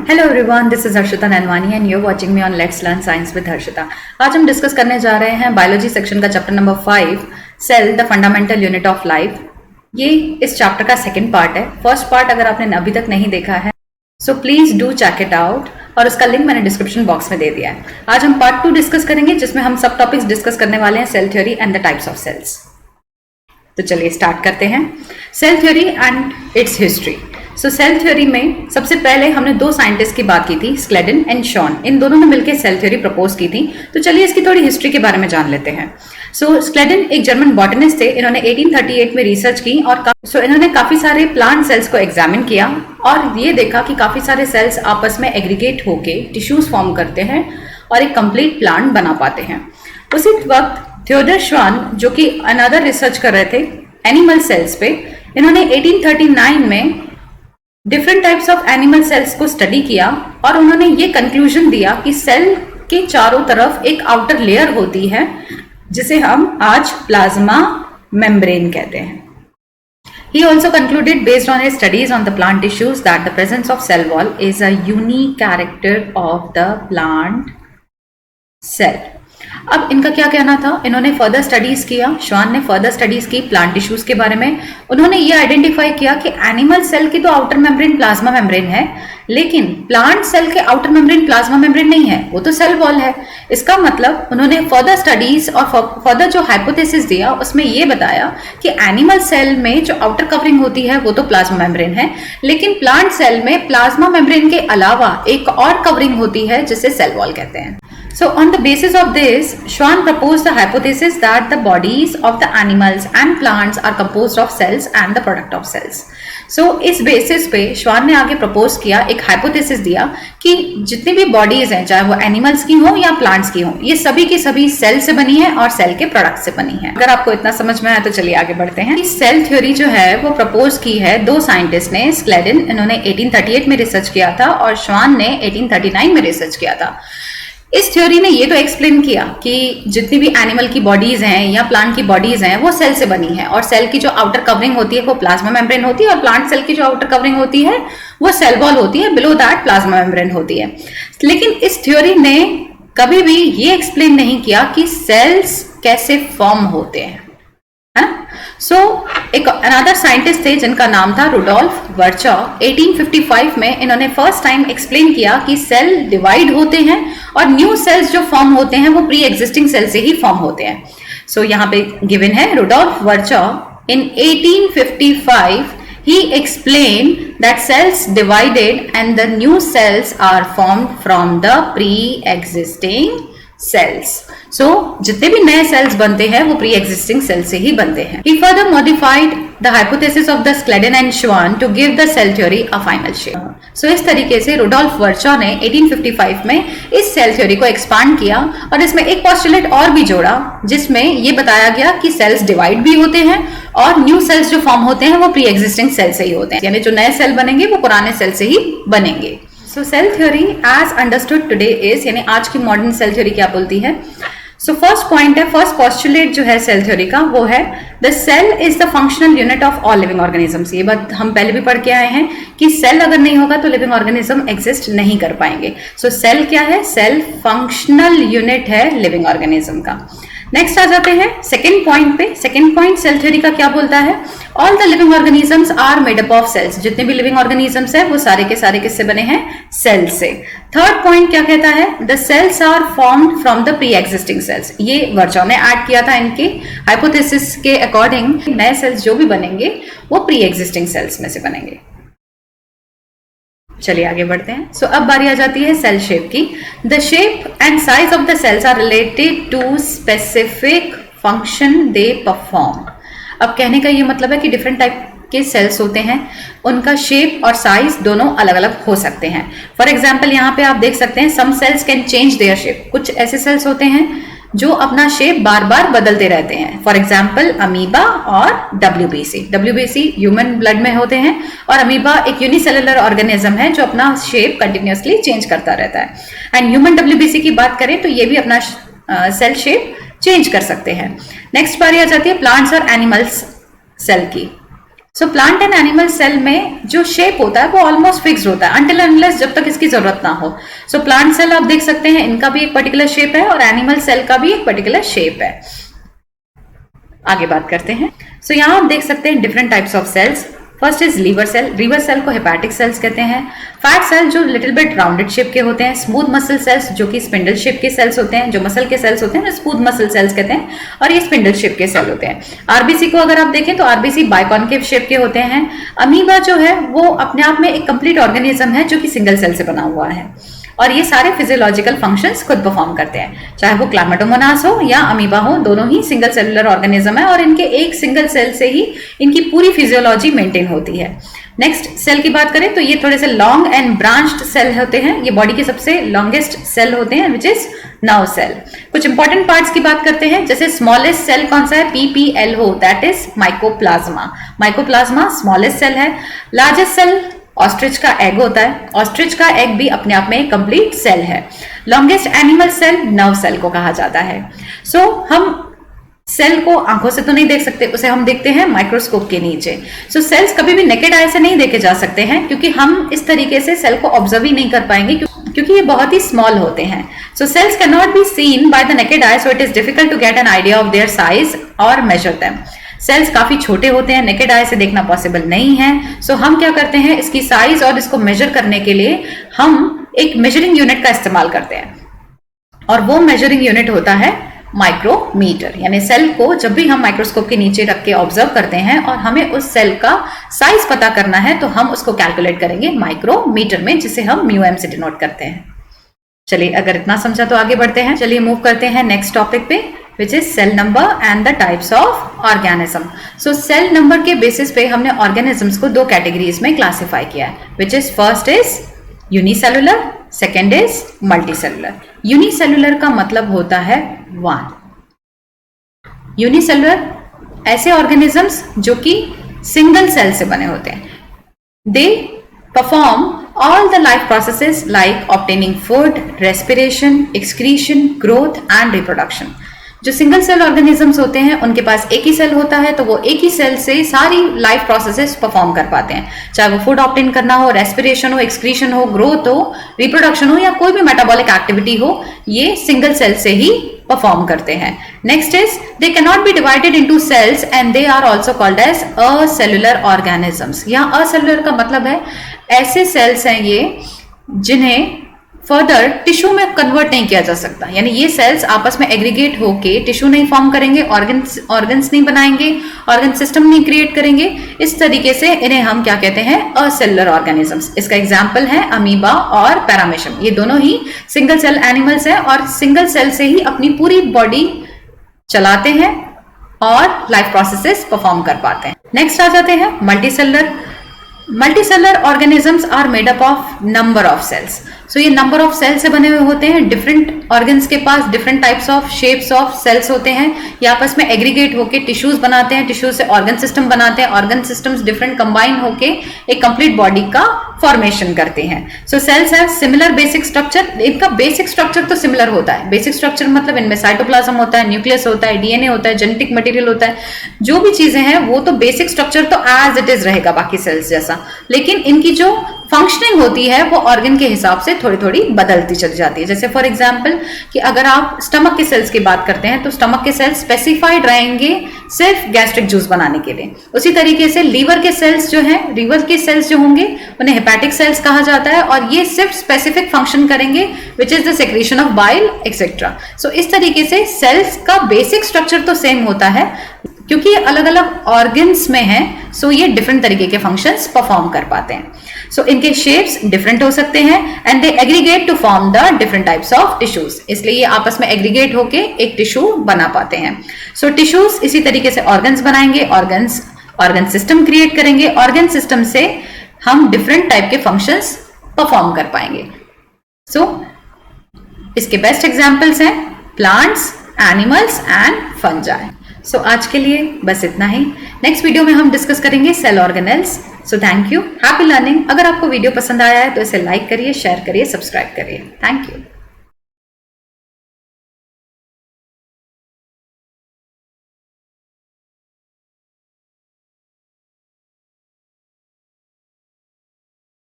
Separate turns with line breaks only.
Hello everyone, this is Harshita Nanwani and you are watching me on let's learn science with Harshita. आज हम discuss करने जा रहे हैं बायोलॉजी सेक्शन का chapter number 5, cell the fundamental unit of life. ये इस चैप्टर का सेकंड पार्ट है। फर्स्ट पार्ट अगर आपने अभी तक नहीं देखा है so please do check it out और उसका लिंक मैंने डिस्क्रिप्शन बॉक्स में दे दिया है। आज हम पार्ट 2 डिस्कस करेंगे जिसमें हम सब टॉपिक्स डिस्कस करने वाले हैं, cell theory and the types of cells. तो चलिए स्टार्ट करते हैं। Cell theory and its history. So cell theory में सबसे पहले हमने दो साइंटिस्ट की बात की थी, स्क्लेडन एंड शॉन। इन दोनों ने मिलकर सेल थ्योरी प्रपोज की थी। तो चलिए इसकी थोड़ी हिस्ट्री के बारे में जान लेते हैं। सो स्क्लेडन एक जर्मन बॉटनिस्ट थे। इन्होंने 1838 में रिसर्च की और इन्होंने काफी सारे प्लांट सेल्स को एग्जामिन किया और ये देखा कि काफी सारे सेल्स आपस में एग्रीगेट होके टिश्यूज फॉर्म करते हैं और एक कंप्लीट प्लांट बना पाते हैं। उसी वक्त थियोडर श्वान, जो कि अनदर रिसर्च कर रहे थे एनिमल सेल्स पे, इन्होंने 1839 में different types of animal cells को स्टडी किया और उन्होंने ये कंक्लूजन दिया कि सेल के चारों तरफ एक आउटर लेयर होती है जिसे हम आज प्लाज्मा मेम्ब्रेन कहते हैं। He also concluded based on his studies on the plant tissues that the presence of cell wall is a unique character of the plant cell. अब इनका क्या कहना था, इन्होंने फर्दर स्टडीज किया, श्वान ने फर्दर स्टडीज की प्लांट टिश्यूज के बारे में। उन्होंने ये आइडेंटिफाई किया कि एनिमल सेल की तो आउटर मेम्ब्रेन प्लाज्मा मेम्ब्रेन है, लेकिन प्लांट सेल के आउटर मेम्ब्रेन प्लाज्मा मेम्ब्रेन नहीं है, वो तो सेल वॉल है। इसका मतलब उन्होंने फर्दर स्टडीज और फर्दर जो हाइपोथेसिस दिया उसमें ये बताया कि एनिमल सेल में जो आउटर कवरिंग होती है वो तो प्लाज्मा मेम्ब्रेन है, लेकिन प्लांट सेल में प्लाज्मा मेम्ब्रेन के अलावा एक और कवरिंग होती है जिसे सेल वॉल कहते हैं। So on the basis of this, Schwann proposed the hypothesis that the bodies of the animals and plants are composed of cells and the product of cells. So इस basis पे श्वान ने आगे propose किया, एक hypothesis दिया कि जितनी भी बॉडीज हैं, चाहे वो एनिमल्स की हो या प्लांट्स की हो, ये सभी की सभी सेल से बनी है और सेल के प्रोडक्ट से बनी है। अगर आपको इतना समझ में आया तो चलिए आगे बढ़ते हैं। सेल थ्योरी जो है वो प्रपोज की है दो साइंटिस्ट ने। स्क्लेडन, इन्होंने 1838 में रिसर्च किया था और श्वान ने 1839 में रिसर्च किया था। इस थ्योरी ने ये तो एक्सप्लेन किया कि जितनी भी एनिमल की बॉडीज हैं या प्लांट की बॉडीज हैं वो सेल से बनी है और सेल की जो आउटर कवरिंग होती है वो प्लाज्मा मेम्ब्रेन होती है और प्लांट सेल की जो आउटर कवरिंग होती है वो सेल वॉल होती है, बिलो दैट प्लाज्मा मेम्ब्रेन होती है। लेकिन इस थ्योरी ने कभी भी ये एक्सप्लेन नहीं किया कि सेल्स कैसे फॉर्म होते हैं, है ना। सो एक अनदर साइंटिस्ट थे जिनका नाम था रुडोल्फ वर्चॉ। 1855 में इन्होंने फर्स्ट टाइम एक्सप्लेन किया कि सेल डिवाइड होते हैं और न्यू सेल्स जो फॉर्म होते हैं वो प्री एग्जिस्टिंग सेल से ही फॉर्म होते हैं। सो यहाँ पे गिवन है Rudolf वर्चॉ in 1855 he explained that cells divided and the new cells are formed from the pre-existing cells. So जितने भी नए सेल्स बनते हैं वो प्री एग्जिस्टिंग सेल से ही बनते हैं। He further modified the hypothesis of the Scleden and Schwann to give the cell theory a final shape. So इस तरीके से रुडोल्फ वर्चॉ ने 1855 में इस सेल थ्योरी को एक्सपांड किया और इसमें एक पोस्टुलेट और भी जोड़ा जिसमें ये बताया गया कि सेल्स डिवाइड भी होते हैं और न्यू सेल्स जो फॉर्म होते हैं वो प्री एग्जिस्टिंग सेल से ही होते हैं, यानी जो नए सेल बनेंगे वो पुराने सेल से ही बनेंगे। So cell theory as understood today is, यानी आज की मॉडर्न सेल थ्योरी क्या बोलती है। सो फर्स्ट पॉइंट है, फर्स्ट पोस्टुलेट जो है सेल थ्योरी का वो है the cell is the functional unit of all living organisms. ये बात हम पहले भी पढ़ के आए हैं कि सेल अगर नहीं होगा तो लिविंग ऑर्गेनिज्म एग्जिस्ट नहीं कर पाएंगे। सो सेल क्या है, सेल फंक्शनल यूनिट है लिविंग ऑर्गेनिज्म का। नेक्स्ट आ जाते हैं सेकेंड पॉइंट पे। सेकेंड पॉइंट सेल थ्योरी का क्या बोलता है, all the living organisms are made up of cells. जितने भी लिविंग ऑर्गेनिजम्स है वो सारे के सारे किससे बने हैं, सेल से। थर्ड पॉइंट क्या कहता है, the cells are formed from the pre existing cells. ये वर्चॉ ने ऐड किया था इनके हाइपोथेसिस के अकॉर्डिंग, नए सेल्स जो भी बनेंगे वो प्री एग्जिस्टिंग सेल्स में से बनेंगे। चलिए आगे बढ़ते हैं। सो अब बारी आ जाती है सेल शेप की। The shape and size of the cells are related to specific function they perform. अब कहने का ये मतलब है कि डिफरेंट टाइप के सेल्स होते हैं, उनका शेप और साइज दोनों अलग अलग हो सकते हैं। फॉर एग्जाम्पल यहाँ पे आप देख सकते हैं some cells can change their shape. कुछ ऐसे सेल्स होते हैं जो अपना शेप बार बार बदलते रहते हैं। फॉर एग्जाम्पल अमीबा और WBC। WBC ह्यूमन ब्लड में होते हैं और अमीबा एक यूनिसेलुलर ऑर्गेनिज्म है जो अपना शेप कंटिन्यूअसली चेंज करता रहता है। एंड ह्यूमन WBC की बात करें तो ये भी अपना सेल शेप चेंज कर सकते हैं। नेक्स्ट बारी आ जाती है प्लांट्स और एनिमल्स सेल की। सो प्लांट एंड एनिमल सेल में जो शेप होता है वो ऑलमोस्ट फिक्स्ड होता है अनटिल अनलेस जब तक इसकी जरूरत ना हो। सो प्लांट सेल आप देख सकते हैं, इनका भी एक पर्टिकुलर शेप है और एनिमल सेल का भी एक पर्टिकुलर शेप है। आगे बात करते हैं। सो यहाँ आप देख सकते हैं different types of cells. First is liver cell. Liver cell को हेपेटिक सेल्स कहते हैं। फैट सेल जो लिटिल बिट राउंडेड शेप के होते हैं। स्मूथ मसल सेल्स जो कि स्पिंडल शेप के सेल्स होते हैं, जो मसल के सेल्स होते हैं स्मूथ मसल सेल्स कहते हैं, और ये स्पिंडल शेप के सेल होते हैं। आरबीसी को अगर आप देखें तो आरबीसी बाइकॉन्केव शेप के होते हैं। अमीबा जो है वो अपने आप में एक कंप्लीट ऑर्गेनिज्म है जो कि सिंगल सेल से बना हुआ है और ये सारे फिजियोलॉजिकल फंक्शंस खुद परफॉर्म करते हैं, चाहे वो क्लामेटोमोनास हो या अमीबा हो, दोनों ही सिंगल सेलुलर ऑर्गेनिज्म है और इनके एक सिंगल सेल से ही इनकी पूरी फिजियोलॉजी मेंटेन होती है। नेक्स्ट सेल की बात करें तो ये थोड़े से लॉन्ग एंड ब्रांच्ड सेल होते हैं। ये बॉडी के सबसे लॉन्गेस्ट सेल होते हैं विच इज नर्व सेल। कुछ इंपॉर्टेंट पार्ट्स की बात करते हैं, जैसे स्मॉलेस्ट सेल कौन सा है, PPLO, that is mycoplasma. Mycoplasma smallest cell है। लार्जेस्ट सेल ऑस्ट्रिच का एग होता है। ऑस्ट्रिच का एग भी अपने आप में एक कंप्लीट सेल है। Longest animal cell nerve cell को कहा जाता है। सो हम सेल को आंखों से तो नहीं देख सकते, उसे हम देखते हैं माइक्रोस्कोप के नीचे। सो सेल्स कभी भी नेकेड आई से नहीं देखे जा सकते हैं क्योंकि हम इस तरीके से सेल को ऑब्जर्व ही नहीं कर पाएंगे क्योंकि ये बहुत ही स्मॉल होते हैं। So cells can not be seen by the naked eye, so it is difficult to get an idea of their size और मेजर देम। सेल्स काफी छोटे होते हैं, नेकेड आई से देखना पॉसिबल नहीं है। सो हम क्या करते हैं, इसकी साइज और इसको मेजर करने के लिए हम एक मेजरिंग यूनिट का इस्तेमाल करते हैं और वो मेजरिंग यूनिट होता है माइक्रोमीटर। यानी सेल को जब भी हम माइक्रोस्कोप के नीचे रख के ऑब्जर्व करते हैं और हमें उस सेल का साइज पता करना है तो हम उसको कैलकुलेट करेंगे माइक्रोमीटर में, जिसे हम म्यूएम से डिनोट करते हैं। चलिए, अगर इतना समझा तो आगे बढ़ते हैं। चलिए मूव करते हैं नेक्स्ट टॉपिक पे, which is cell number and the types of organism. So cell number के बेसिस पे हमने organisms को दो कैटेगरीज में क्लासिफाई किया है, which is first is unicellular, second is multicellular. Unicellular का मतलब होता है one. Unicellular ऐसे organisms जो कि सिंगल सेल से बने होते हैं. They perform all the life processes like obtaining food, respiration, excretion, growth and reproduction. जो सिंगल सेल ऑर्गेनिजम्स होते हैं उनके पास एक ही सेल होता है तो वो एक ही सेल से सारी लाइफ प्रोसेसेस परफॉर्म कर पाते हैं, चाहे वो फूड ऑब्टेन करना हो, रेस्पिरेशन हो, एक्सक्रीशन हो, ग्रोथ हो, रिप्रोडक्शन हो या कोई भी मेटाबॉलिक एक्टिविटी हो, ये सिंगल सेल से ही परफॉर्म करते हैं। Next is they can not be divided into cells and they are also called as acellular organisms. यहाँ असेलुलर का मतलब है ऐसे सेल्स हैं ये जिन्हें फर्दर टिश्यू में कन्वर्ट नहीं किया जा सकता, यानी ये सेल्स आपस में एग्रीगेट होके टिश्यू नहीं फॉर्म करेंगे, ऑर्गन्स नहीं बनाएंगे, ऑर्गन सिस्टम नहीं क्रिएट करेंगे। इस तरीके से इन्हें हम क्या कहते हैं, असेलुलर ऑर्गेनिजम्स। इसका एग्जांपल है अमीबा और पैरामेशियम। ये दोनों ही सिंगल सेल एनिमल्स हैं और सिंगल सेल से ही अपनी पूरी बॉडी चलाते हैं और लाइफ प्रोसेसेस परफॉर्म कर पाते हैं। नेक्स्ट आ जाते हैं multicellular. Multicellular organisms are made up of number of cells. So ये नंबर ऑफ सेल से बने हुए होते हैं। डिफरेंट ऑर्गन्स के पास different types of shapes of cells होते हैं। ये आपस में एग्रीगेट होके टिश्यूज बनाते हैं, टिश्यूज से ऑर्गन सिस्टम बनाते हैं, ऑर्गन सिस्टम्स डिफरेंट कंबाइन होके एक कंप्लीट बॉडी का फॉर्मेशन करते हैं। So cells have similar basic structure. इनका बेसिक स्ट्रक्चर तो सिमिलर होता है। बेसिक स्ट्रक्चर मतलब इनमें साइटोप्लाज्म होता है, न्यूक्लियस होता है, डीएनए होता है, जेनेटिक मटेरियल होता है, जो भी चीजें हैं वो तो बेसिक स्ट्रक्चर तो एज इट इज रहेगा बाकी सेल्स जैसा, लेकिन इनकी जो फंक्शनिंग होती है वो ऑर्गन के हिसाब से थोड़ी थोड़ी बदलती चली जाती है। जैसे फॉर एग्जांपल कि अगर आप स्टमक के सेल्स की बात करते हैं तो स्टमक के सेल्स स्पेसिफाइड रहेंगे सिर्फ गैस्ट्रिक जूस बनाने के लिए। उसी तरीके से लीवर के सेल्स जो हैं, लीवर के सेल्स जो होंगे उन्हें हेपेटिक सेल्स कहा जाता है और ये सिर्फ स्पेसिफिक फंक्शन करेंगे which is the secretion of bile etcetera. So इस तरीके से सेल्स का बेसिक स्ट्रक्चर तो सेम होता है, क्योंकि ये अलग अलग ऑर्गन्स में हैं, सो ये डिफरेंट तरीके के फंक्शंस परफॉर्म कर पाते हैं। सो इनके शेप्स डिफरेंट हो सकते हैं and they aggregate to form the different types of tissues. इसलिए ये आपस में एग्रीगेट होके एक टिश्यू बना पाते हैं। सो टिश्यूज इसी तरीके से ऑर्गन्स बनाएंगे, ऑर्गन सिस्टम क्रिएट करेंगे, ऑर्गन सिस्टम से हम डिफरेंट टाइप के फंक्शंस परफॉर्म कर पाएंगे। सो इसके बेस्ट एग्जाम्पल्स हैं प्लांट्स, एनिमल्स एंड फंजाई। सो आज के लिए बस इतना ही। नेक्स्ट वीडियो में हम डिस्कस करेंगे cell organelles. So thank you, happy learning. अगर आपको वीडियो पसंद आया है तो इसे लाइक करिए, शेयर करिए, सब्सक्राइब करिए। Thank you.